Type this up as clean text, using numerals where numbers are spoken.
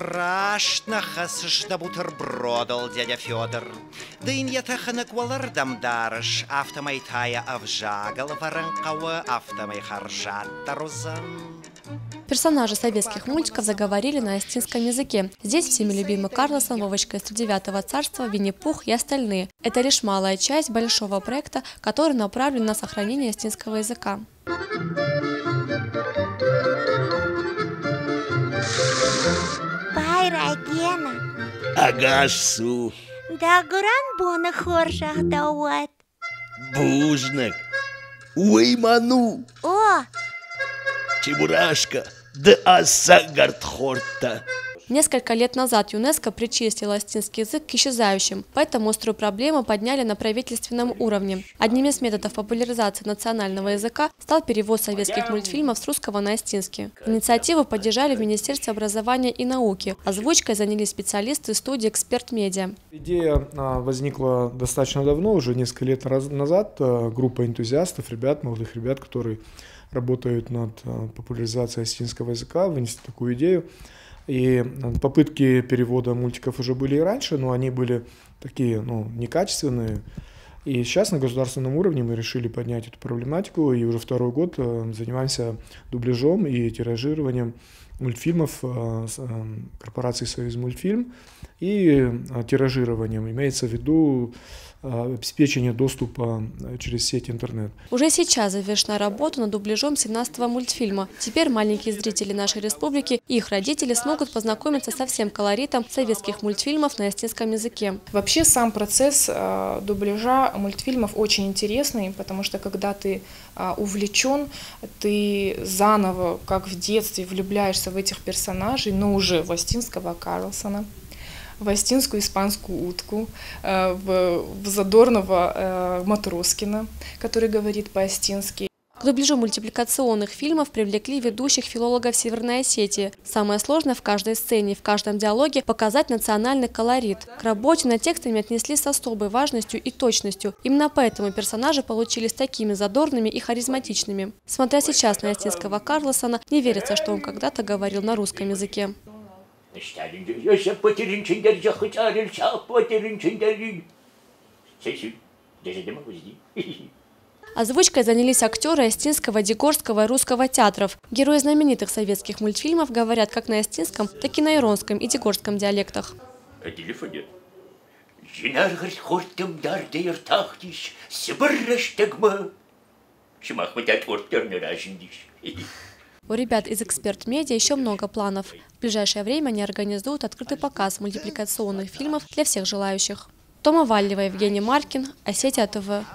Страшно хасышда бутербродал дядя Федор. Да иньятахана квалардам дарыш, автомайтая авжагал варанкава, автомай харжат тарузан. Персонажи советских мультиков заговорили на остинском языке. Здесь всеми любимый Карлсон, Вовочка из Тридевятого царства, Винни-Пух и остальные. Это лишь малая часть большого проекта, который направлен на сохранение остинского языка. Байрагена. Агашсу. Да гран бона хоршах дауат. Бужнак. Уйману. О! Чебурашка. Да асагард хорта. Несколько лет назад ЮНЕСКО причислила остинский язык к исчезающим, поэтому острую проблему подняли на правительственном уровне. Одним из методов популяризации национального языка стал перевод советских мультфильмов с русского на остинский. Инициативу поддержали в Министерстве образования и науки. Озвучкой занялись специалисты студии «Эксперт Медиа». Идея возникла достаточно давно, уже несколько лет назад. Группа энтузиастов, молодых ребят, которые работают над популяризацией остинского языка, вынесли такую идею. И попытки перевода мультиков уже были и раньше, но они были такие, некачественные. И сейчас на государственном уровне мы решили поднять эту проблематику, и уже второй год занимаемся дубляжом и тиражированием мультфильмов корпорации «Союзмультфильм» и тиражированием. Имеется в виду обеспечение доступа через сеть интернет. Уже сейчас завершена работа над дубляжом 17-го мультфильма. Теперь маленькие зрители нашей республики и их родители смогут познакомиться со всем колоритом советских мультфильмов на остинском языке. Вообще сам процесс дубляжа мультфильмов очень интересный, потому что когда ты увлечен, ты заново, как в детстве, влюбляешься в этих персонажей, но уже в остинского Карлсона, в остинскую испанскую утку, в задорного Матроскина, который говорит по-остински. К дубляжу мультипликационных фильмов привлекли ведущих филологов Северной Осетии. Самое сложное в каждой сцене, в каждом диалоге показать национальный колорит. К работе над текстами отнеслись с особой важностью и точностью. Именно поэтому персонажи получились такими задорными и харизматичными. Смотря сейчас на остинского Карлсона, не верится, что он когда-то говорил на русском языке. Озвучкой занялись актеры остинского, дегорского и русского театров. Герои знаменитых советских мультфильмов говорят как на остинском, так и на иронском и дегорском диалектах. У ребят из «Эксперт Медиа» еще много планов. В ближайшее время они организуют открытый показ мультипликационных фильмов для всех желающих. Тома Валлева, Евгений Маркин, Осетия ТВ.